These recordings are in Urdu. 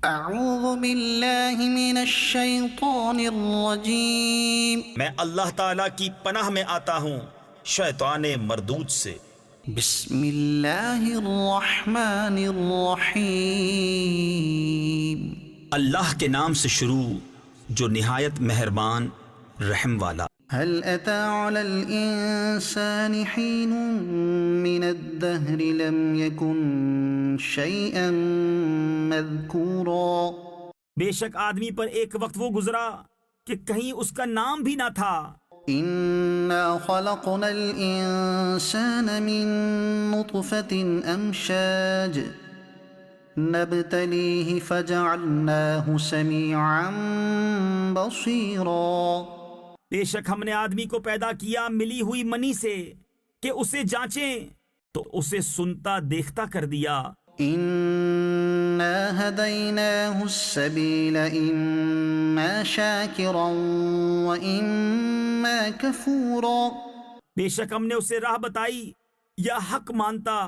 اعوذ باللہ من الشیطان الرجیم میں اللہ تعالیٰ کی پناہ میں آتا ہوں شیطان مردود سے۔ بسم اللہ الرحمن الرحیم اللہ کے نام سے شروع جو نہایت مہربان رحم والا۔ هل أتى على الإنسان حين من الدهر لم يكن شيئا مذكورا بے شک آدمی پر ایک وقت وہ گزرا کہ کہیں اس کا نام بھی نہ تھا۔ إنا خلقنا الإنسان من نطفة أمشاج نبتليه فجعلناه سميعا بصيرا بے شک ہم نے آدمی کو پیدا کیا ملی ہوئی منی سے کہ اسے جانچیں تو اسے سنتا دیکھتا کر دیا۔ إنا هديناه السبيل إما شاكرا وإما كفورا بے شک ہم نے اسے راہ بتائی یا حق مانتا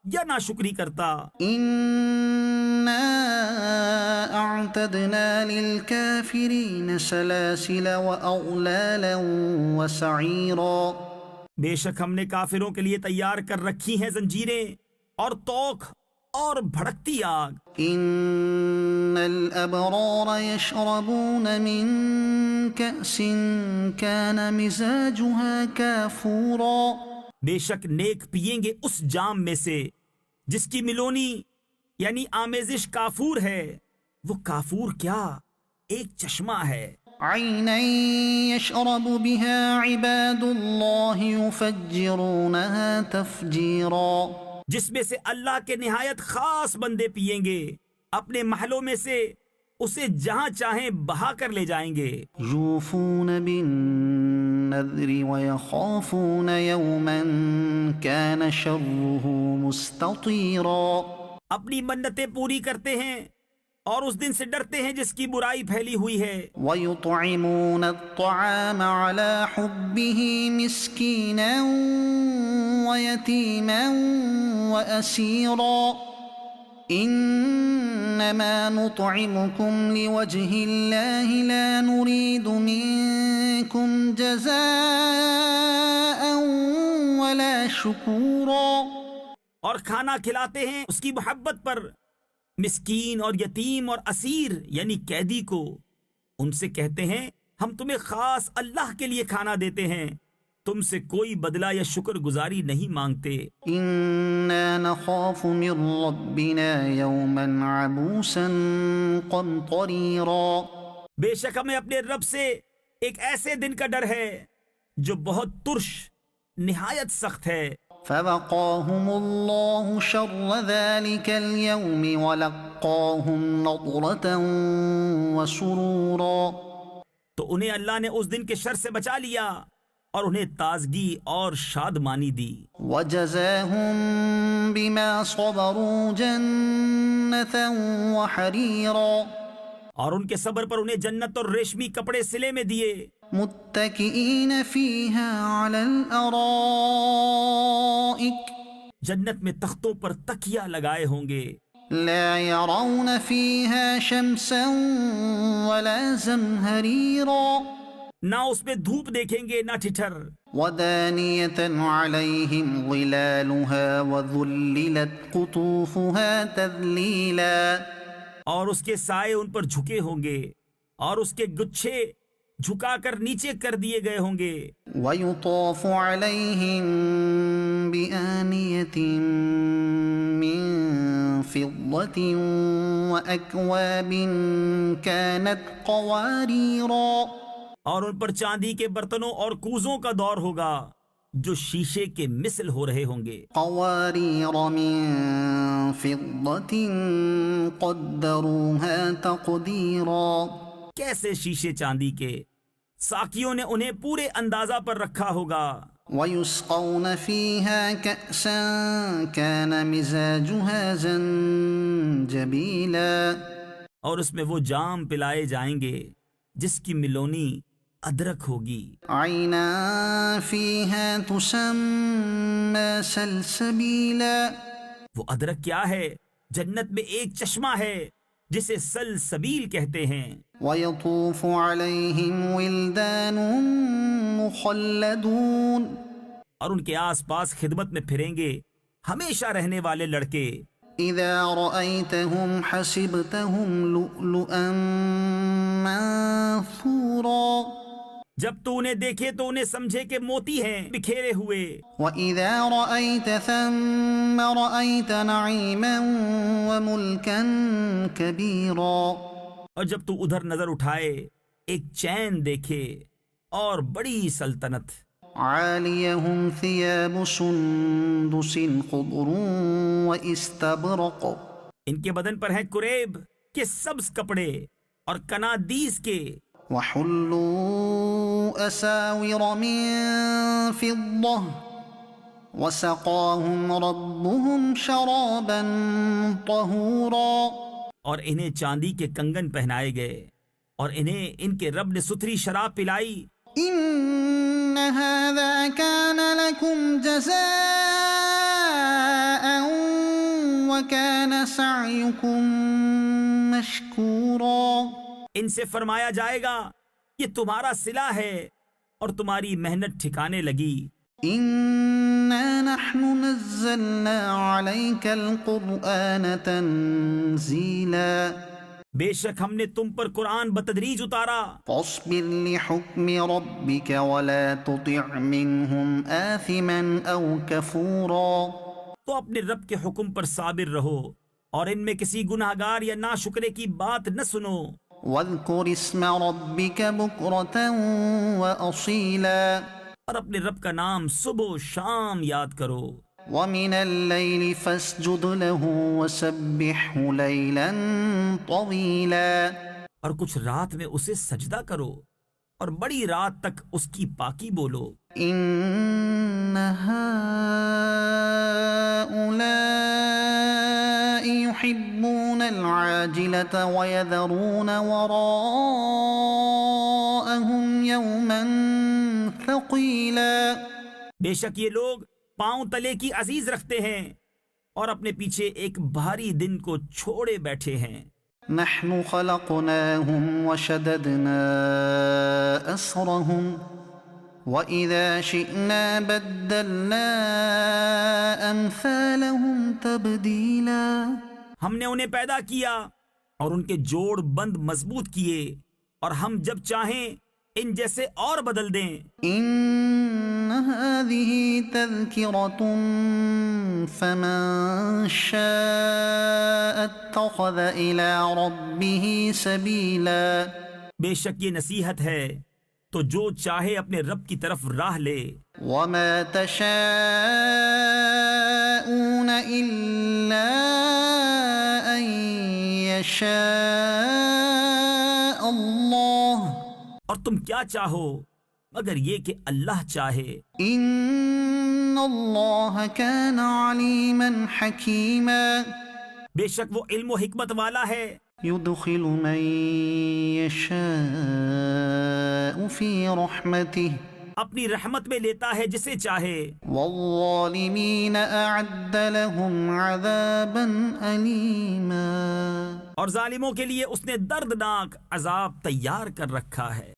یا ناشکری کرتا۔ إنا أعتدنا للكافرين سلاسل وأغلالا وسعيرا بے شک ہم نے کافروں کے لیے تیار کر رکھی ہیں زنجیریں اور توق اور بھڑکتی آگ۔ إن الأبرار يشربون من كأس كان مزاجها كافورا بے شک نیک پئیں گے اس جام میں سے جس کی ملونی یعنی آمیزش کافور ہے۔ وہ کافور کیا ایک چشمہ ہے۔ عينا يشرب بها عباد الله يفجرونها تفجيرا جس میں سے اللہ کے نہایت خاص بندے پئیں گے، اپنے محلوں میں سے اسے جہاں چاہیں بہا کر لے جائیں گے۔ يوفون بالنذر ويخافون يوما كان شره مستطيرا اپنی منتیں پوری کرتے ہیں اور اس دن سے ڈرتے ہیں جس کی برائی پھیلی ہوئی ہے۔ ويطعمون الطعام على حبه مسكينا ويتيما وأسيرا إنما نطعمكم لوجه الله لا نريد منكم جزاء ولا شكورا اور کھانا کھلاتے ہیں اس کی محبت پر مسکین اور یتیم اور اسیر یعنی قیدی کو۔ ان سے کہتے ہیں ہم تمہیں خاص اللہ کے لیے کھانا دیتے ہیں، تم سے کوئی بدلہ یا شکر گزاری نہیں مانگتے۔ إنا نخاف من ربنا يوما عبوسا قمطريرا بے شک ہمیں اپنے رب سے ایک ایسے دن کا ڈر ہے جو بہت ترش نہایت سخت ہے۔ فوقاهم الله شر ذلك اليوم ولقاهم نضرة وسرورا تو انہیں اللہ نے اس دن کے شر سے بچا لیا اور انہیں تازگی اور شادمانی دی۔ وجزاهم بما صبروا جنة وحريرا اور ان کے صبر پر انہیں جنت اور ریشمی کپڑے سلے میں دیے۔ متكئين فيها على الأرائك جنت میں تختوں پر تکیا لگائے ہوں گے۔ لا يرون فيها شمسا ولا زمهريرا نہ اس میں دھوپ دیکھیں گے نہ ٹھٹر۔ ودانية عليهم ظلالها وذللت قطوفها تذليلا اور اس کے سائے ان پر جھکے ہوں گے اور اس کے گچھے جھکا کر نیچے کر دیے گئے ہوں گے۔ ويطاف عليهم بآنية من فضة وأكواب كانت قواريرا اور ان پر چاندی کے برتنوں اور کوزوں کا دور ہوگا جو شیشے کے مثل ہو رہے ہوں گے۔ قوارير من فضة قدروها تقديرا کیسے شیشے چاندی کے، ساقیوں نے انہیں پورے اندازہ پر رکھا ہوگا۔ ويسقون فيها كأسا كان مزاجها زنجبيلا اور اس میں وہ جام پلائے جائیں گے جس کی ملونی ادرک ہوگی۔ عينا فيها تسمى سلسبيلا وہ ادرک کیا ہے؟ جنت میں ایک چشمہ ہے جسے سلسبیل کہتے ہیں، ويطوف عليهم ولدان مخلدون اور ان کے آس پاس خدمت میں پھریں گے ہمیشہ رہنے والے لڑکے۔ إذا رأيتهم حسبتهم لؤلؤا منثورا جب تو انہیں دیکھے تو انہیں سمجھے کہ موتی ہیں بکھیرے ہوئے، وإذا رأيت ثم رأيت نعيما وملكا كبيرا اور جب تو ادھر نظر اٹھائے ایک چین دیکھے اور بڑی سلطنت۔ عاليهم ثياب سندس خضر واستبرق ان کے بدن پر ہیں کریب کے سبز کپڑے اور کنادیس کے، وحلوا أساور من فضة وسقاهم ربهم شرابا طهورا اور انہیں چاندی کے کنگن پہنائے گئے اور انہیں ان کے رب نے ستھری شراب پلائی۔ إن هذا كان لكم جزاء وكان سعيكم مشكورا ان سے فرمایا جائے گا یہ تمہارا صلہ ہے اور تمہاری محنت ٹھکانے لگی۔ إنا نحن نزلنا عليك القرآن تنزيلا بے شک ہم نے تم پر قرآن بتدریج اتارا، فاصبر لحكم ربك ولا تطع منهم آثما أو كفورا تو اپنے رب کے حکم پر صابر رہو اور ان میں کسی گناہگار یا ناشکرے کی بات نہ سنو۔ واذكر اسم ربك بكرة وأصيلا اور اپنے رب کا نام صبح و شام یاد کرو، ومن الليل فاسجد له وسبحه ليلا طويلا اور کچھ رات میں اسے سجدہ کرو اور بڑی رات تک اس کی پاکی بولو۔ إن هؤلاء يحبون العاجلة ويذرون وراءهم يوما ثقيلا بے شک یہ لوگ پاؤں تلے کی عزیز رکھتے ہیں اور اپنے پیچھے ایک بھاری دن کو چھوڑے بیٹھے ہیں۔ نحن خلقناهم وشددنا أسرهم وإذا شئنا بدلنا أمثالهم تبديلا ہم نے انہیں پیدا کیا اور ان کے جوڑ بند مضبوط کیے اور ہم جب چاہیں ان جیسے اور بدل دیں۔ إن هذه تذكرة فمن شاء اتخذ إلى ربه سبيلا بے شک یہ نصیحت ہے تو جو چاہے اپنے رب کی طرف راہ لے۔ وما تشاءون إلا أن يشاء الله اور تم کیا چاہو مگر یہ کہ اللہ چاہے۔ إن الله كان عليما حكيما بے شک وہ علم و حکمت والا ہے، يدخل من يشاء في رحمته اپنی رحمت میں لیتا ہے جسے چاہے، والظالمين أعد لهم عذابا أليما اور ظالموں کے لیے اس نے دردناک عذاب تیار کر رکھا ہے۔